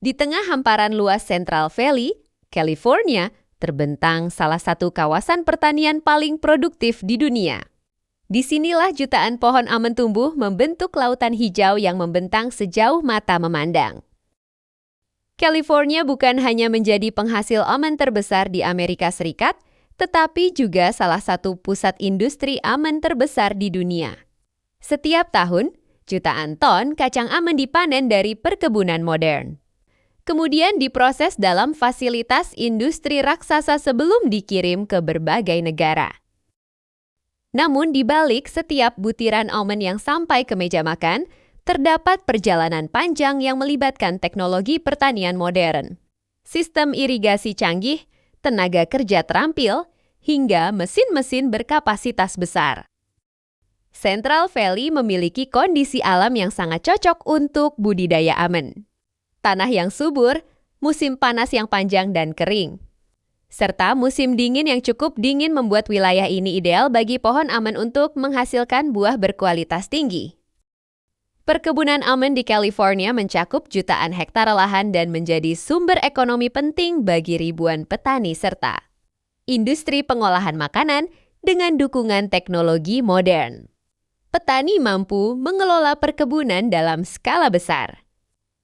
Di tengah hamparan luas Central Valley, California, terbentang salah satu kawasan pertanian paling produktif di dunia. Disinilah jutaan pohon almond tumbuh membentuk lautan hijau yang membentang sejauh mata memandang. California bukan hanya menjadi penghasil almond terbesar di Amerika Serikat, tetapi juga salah satu pusat industri almond terbesar di dunia. Setiap tahun, jutaan ton kacang almond dipanen dari perkebunan modern. Kemudian diproses dalam fasilitas industri raksasa sebelum dikirim ke berbagai negara. Namun di balik setiap butiran almond yang sampai ke meja makan, terdapat perjalanan panjang yang melibatkan teknologi pertanian modern, sistem irigasi canggih, tenaga kerja terampil, hingga mesin-mesin berkapasitas besar. Central Valley memiliki kondisi alam yang sangat cocok untuk budidaya almond. Tanah yang subur, musim panas yang panjang dan kering, serta musim dingin yang cukup dingin membuat wilayah ini ideal bagi pohon almond untuk menghasilkan buah berkualitas tinggi. Perkebunan almond di California mencakup jutaan hektar lahan dan menjadi sumber ekonomi penting bagi ribuan petani serta industri pengolahan makanan dengan dukungan teknologi modern. Petani mampu mengelola perkebunan dalam skala besar,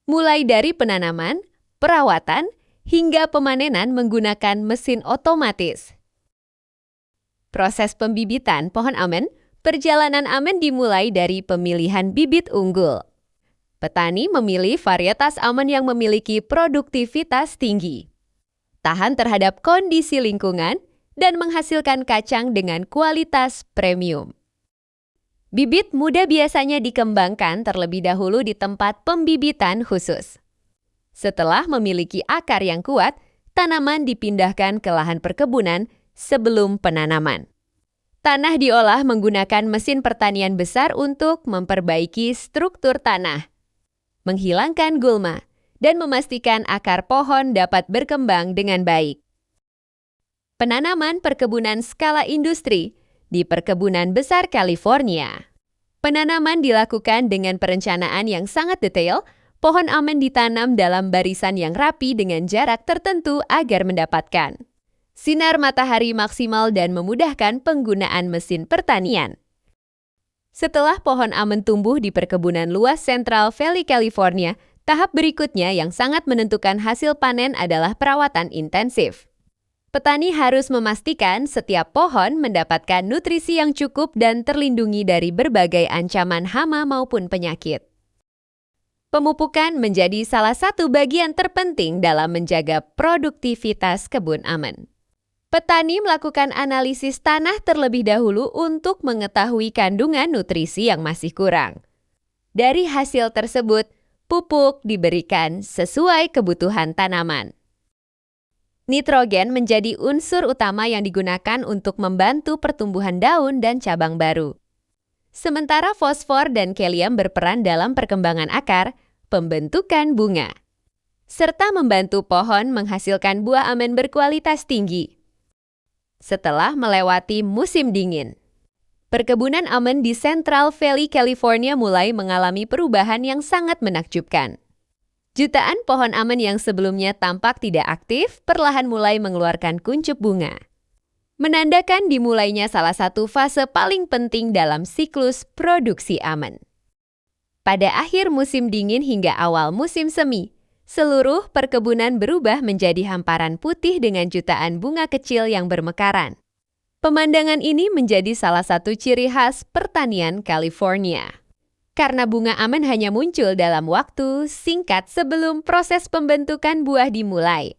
mulai dari penanaman, perawatan, hingga pemanenan menggunakan mesin otomatis. Proses pembibitan pohon almond, perjalanan almond dimulai dari pemilihan bibit unggul. Petani memilih varietas almond yang memiliki produktivitas tinggi, tahan terhadap kondisi lingkungan, dan menghasilkan kacang dengan kualitas premium. Bibit muda biasanya dikembangkan terlebih dahulu di tempat pembibitan khusus. Setelah memiliki akar yang kuat, tanaman dipindahkan ke lahan perkebunan sebelum penanaman. Tanah diolah menggunakan mesin pertanian besar untuk memperbaiki struktur tanah, menghilangkan gulma, dan memastikan akar pohon dapat berkembang dengan baik. Penanaman perkebunan skala industri di Perkebunan Besar California. Penanaman dilakukan dengan perencanaan yang sangat detail. Pohon almond ditanam dalam barisan yang rapi dengan jarak tertentu agar mendapatkan sinar matahari maksimal dan memudahkan penggunaan mesin pertanian. Setelah pohon almond tumbuh di perkebunan luas Central Valley, California, tahap berikutnya yang sangat menentukan hasil panen adalah perawatan intensif. Petani harus memastikan setiap pohon mendapatkan nutrisi yang cukup dan terlindungi dari berbagai ancaman hama maupun penyakit. Pemupukan menjadi salah satu bagian terpenting dalam menjaga produktivitas kebun almond. Petani melakukan analisis tanah terlebih dahulu untuk mengetahui kandungan nutrisi yang masih kurang. Dari hasil tersebut, pupuk diberikan sesuai kebutuhan tanaman. Nitrogen menjadi unsur utama yang digunakan untuk membantu pertumbuhan daun dan cabang baru. Sementara fosfor dan kalium berperan dalam perkembangan akar, pembentukan bunga, serta membantu pohon menghasilkan buah almond berkualitas tinggi. Setelah melewati musim dingin, perkebunan almond di Central Valley, California mulai mengalami perubahan yang sangat menakjubkan. Jutaan pohon almond yang sebelumnya tampak tidak aktif perlahan mulai mengeluarkan kuncup bunga, menandakan dimulainya salah satu fase paling penting dalam siklus produksi almond. Pada akhir musim dingin hingga awal musim semi, seluruh perkebunan berubah menjadi hamparan putih dengan jutaan bunga kecil yang bermekaran. Pemandangan ini menjadi salah satu ciri khas pertanian California. Karena bunga almond hanya muncul dalam waktu singkat sebelum proses pembentukan buah dimulai.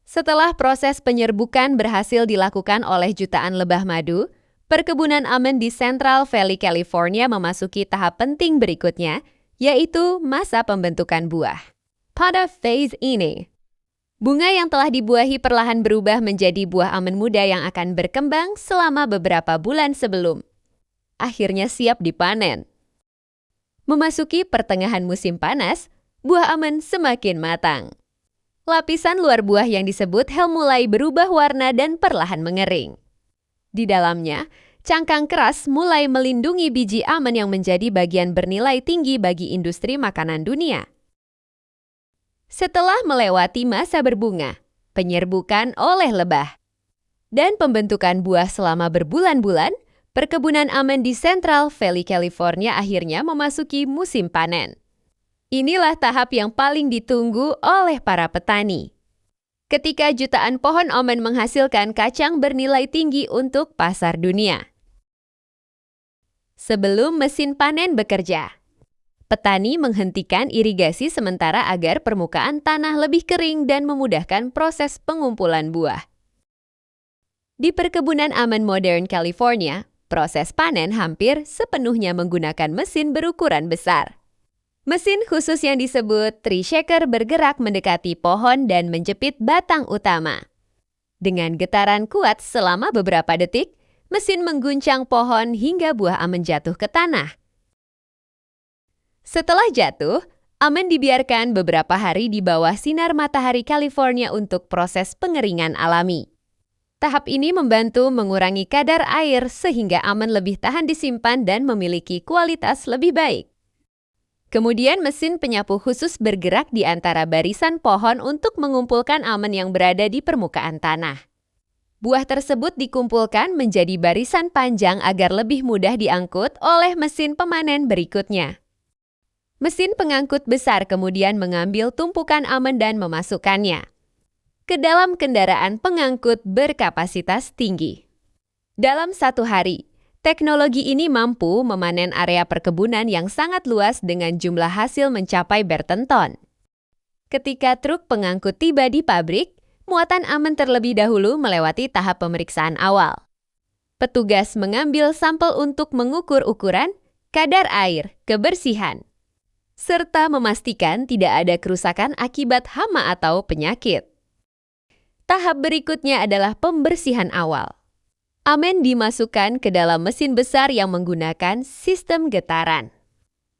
Setelah proses penyerbukan berhasil dilakukan oleh jutaan lebah madu, perkebunan almond di Central Valley, California memasuki tahap penting berikutnya, yaitu masa pembentukan buah. Pada phase ini, bunga yang telah dibuahi perlahan berubah menjadi buah almond muda yang akan berkembang selama beberapa bulan sebelum akhirnya siap dipanen. Memasuki pertengahan musim panas, buah almond semakin matang. Lapisan luar buah yang disebut hel mulai berubah warna dan perlahan mengering. Di dalamnya, cangkang keras mulai melindungi biji almond yang menjadi bagian bernilai tinggi bagi industri makanan dunia. Setelah melewati masa berbunga, penyerbukan oleh lebah, dan pembentukan buah selama berbulan-bulan, perkebunan almond di Central Valley, California akhirnya memasuki musim panen. Inilah tahap yang paling ditunggu oleh para petani. Ketika jutaan pohon almond menghasilkan kacang bernilai tinggi untuk pasar dunia. Sebelum mesin panen bekerja, petani menghentikan irigasi sementara agar permukaan tanah lebih kering dan memudahkan proses pengumpulan buah. Di perkebunan almond modern California, proses panen hampir sepenuhnya menggunakan mesin berukuran besar. Mesin khusus yang disebut tree shaker bergerak mendekati pohon dan menjepit batang utama. Dengan getaran kuat selama beberapa detik, mesin mengguncang pohon hingga buah almond jatuh ke tanah. Setelah jatuh, almond dibiarkan beberapa hari di bawah sinar matahari California untuk proses pengeringan alami. Tahap ini membantu mengurangi kadar air sehingga almond lebih tahan disimpan dan memiliki kualitas lebih baik. Kemudian mesin penyapu khusus bergerak di antara barisan pohon untuk mengumpulkan almond yang berada di permukaan tanah. Buah tersebut dikumpulkan menjadi barisan panjang agar lebih mudah diangkut oleh mesin pemanen berikutnya. Mesin pengangkut besar kemudian mengambil tumpukan almond dan memasukkannya ke dalam kendaraan pengangkut berkapasitas tinggi. Dalam satu hari, teknologi ini mampu memanen area perkebunan yang sangat luas dengan jumlah hasil mencapai berton-ton. Ketika truk pengangkut tiba di pabrik, muatan almond terlebih dahulu melewati tahap pemeriksaan awal. Petugas mengambil sampel untuk mengukur ukuran, kadar air, kebersihan, serta memastikan tidak ada kerusakan akibat hama atau penyakit. Tahap berikutnya adalah pembersihan awal. Almond dimasukkan ke dalam mesin besar yang menggunakan sistem getaran,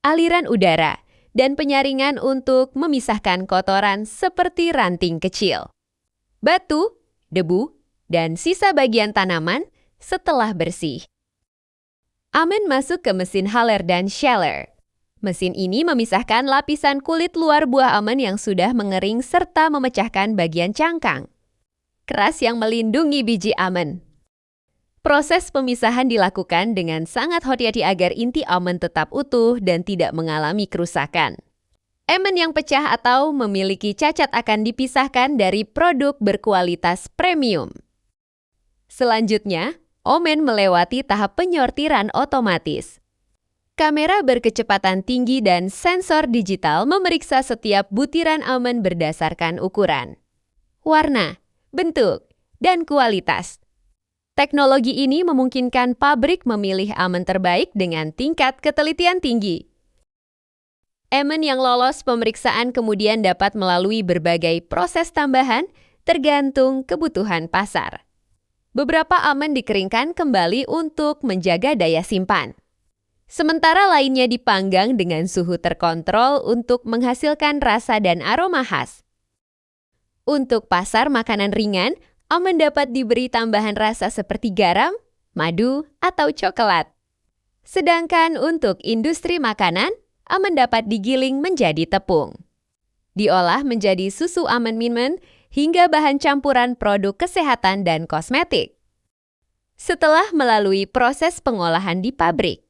aliran udara, dan penyaringan untuk memisahkan kotoran seperti ranting kecil, batu, debu, dan sisa bagian tanaman setelah bersih. Almond masuk ke mesin Haller dan Sheller. Mesin ini memisahkan lapisan kulit luar buah almond yang sudah mengering serta memecahkan bagian cangkang keras yang melindungi biji almond. Proses pemisahan dilakukan dengan sangat hati-hati agar inti almond tetap utuh dan tidak mengalami kerusakan. Almond yang pecah atau memiliki cacat akan dipisahkan dari produk berkualitas premium. Selanjutnya, almond melewati tahap penyortiran otomatis. Kamera berkecepatan tinggi dan sensor digital memeriksa setiap butiran almond berdasarkan ukuran, warna, bentuk, dan kualitas. Teknologi ini memungkinkan pabrik memilih almond terbaik dengan tingkat ketelitian tinggi. Almond yang lolos pemeriksaan kemudian dapat melalui berbagai proses tambahan tergantung kebutuhan pasar. Beberapa almond dikeringkan kembali untuk menjaga daya simpan. Sementara lainnya dipanggang dengan suhu terkontrol untuk menghasilkan rasa dan aroma khas. Untuk pasar makanan ringan, almond dapat diberi tambahan rasa seperti garam, madu, atau coklat. Sedangkan untuk industri makanan, almond dapat digiling menjadi tepung, diolah menjadi susu almond mint hingga bahan campuran produk kesehatan dan kosmetik. Setelah melalui proses pengolahan di pabrik,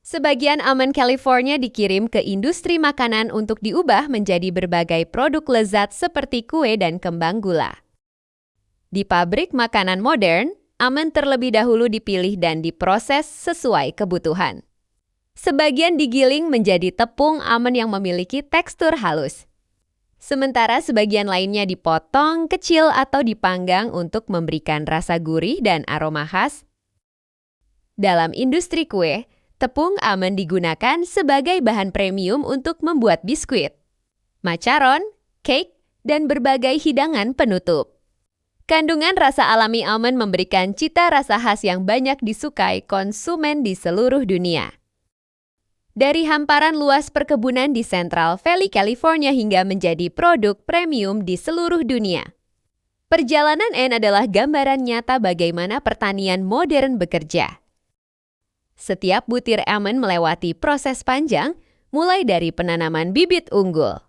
sebagian almond California dikirim ke industri makanan untuk diubah menjadi berbagai produk lezat seperti kue dan kembang gula. Di pabrik makanan modern, almond terlebih dahulu dipilih dan diproses sesuai kebutuhan. Sebagian digiling menjadi tepung almond yang memiliki tekstur halus. Sementara sebagian lainnya dipotong kecil atau dipanggang untuk memberikan rasa gurih dan aroma khas. Dalam industri kue, tepung almond digunakan sebagai bahan premium untuk membuat biskuit, macaron, cake, dan berbagai hidangan penutup. Kandungan rasa alami almond memberikan cita rasa khas yang banyak disukai konsumen di seluruh dunia. Dari hamparan luas perkebunan di Central Valley, California hingga menjadi produk premium di seluruh dunia. Perjalanan N adalah gambaran nyata bagaimana pertanian modern bekerja. Setiap butir almond melewati proses panjang, mulai dari penanaman bibit unggul,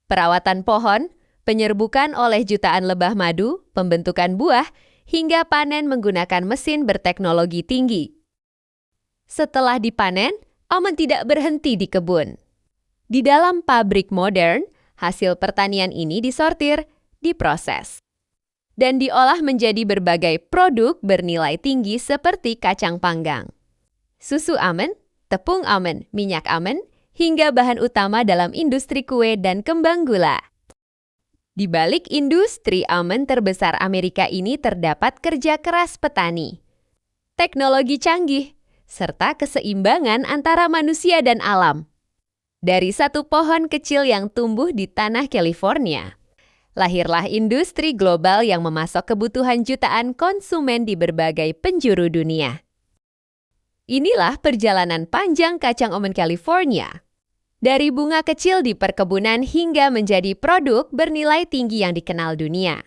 perawatan pohon, penyerbukan oleh jutaan lebah madu, pembentukan buah, hingga panen menggunakan mesin berteknologi tinggi. Setelah dipanen, almond tidak berhenti di kebun. Di dalam pabrik modern, hasil pertanian ini disortir, diproses, dan diolah menjadi berbagai produk bernilai tinggi seperti kacang panggang, susu almond, tepung almond, minyak almond, hingga bahan utama dalam industri kue dan kembang gula. Di balik industri almond terbesar Amerika ini terdapat kerja keras petani, teknologi canggih, serta keseimbangan antara manusia dan alam. Dari satu pohon kecil yang tumbuh di tanah California, lahirlah industri global yang memasok kebutuhan jutaan konsumen di berbagai penjuru dunia. Inilah perjalanan panjang kacang almond California. Dari bunga kecil di perkebunan hingga menjadi produk bernilai tinggi yang dikenal dunia.